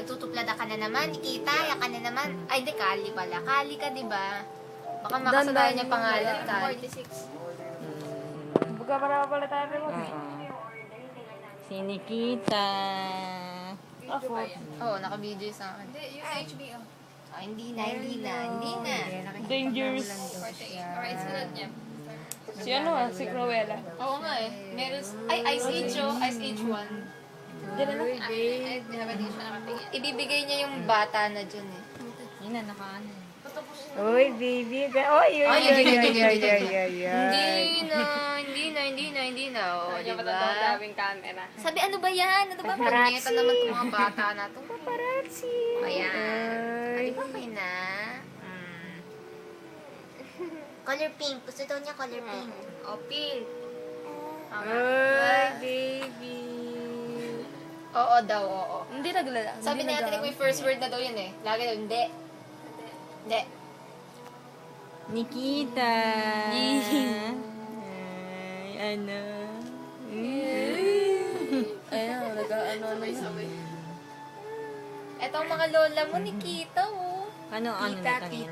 Nagtutuplada ka na naman, Nikita. Yan ka na naman. Ay, di, Kali pala. Kali ka, di ba? Baka makasadayan niya pangalan, Kali. 46. Buka para pala tayo rin mo. Si Nikita. Ako. Oo, naka-video sa akin. Hindi, yung sa HBO. Ah, hindi na. Dangerous. 48. Alright, sunod niya. Si ano si Cruella. Oo nga eh. Meron, ay, Ice Age oh. Ice Age 1. Diyan na. Ay, hindi siya nakatingin. Ibibigay niya yung bata na dyan eh. Yun na, nakaano. Uy, baby. Oy, Ay, hindi na. O, Hindi di ba? ba? Daming camera. Sabi, ano ba yan? Ano ba? Pagkita naman itong mga bata na ito. Paparazzi. Ayan. Ay, okay na. Color pink. Gusto daw niya color pink. O, pink. Uy, baby. Oo daw, oo. Hindi naglala. Sabi natin may first word na daw yun eh. Lagi daw, hindi. Hindi. Nikita. Ay, ano. Ayun, nag-ano Ito ang mga lola mo, Nikita, oh. Ano na tingin?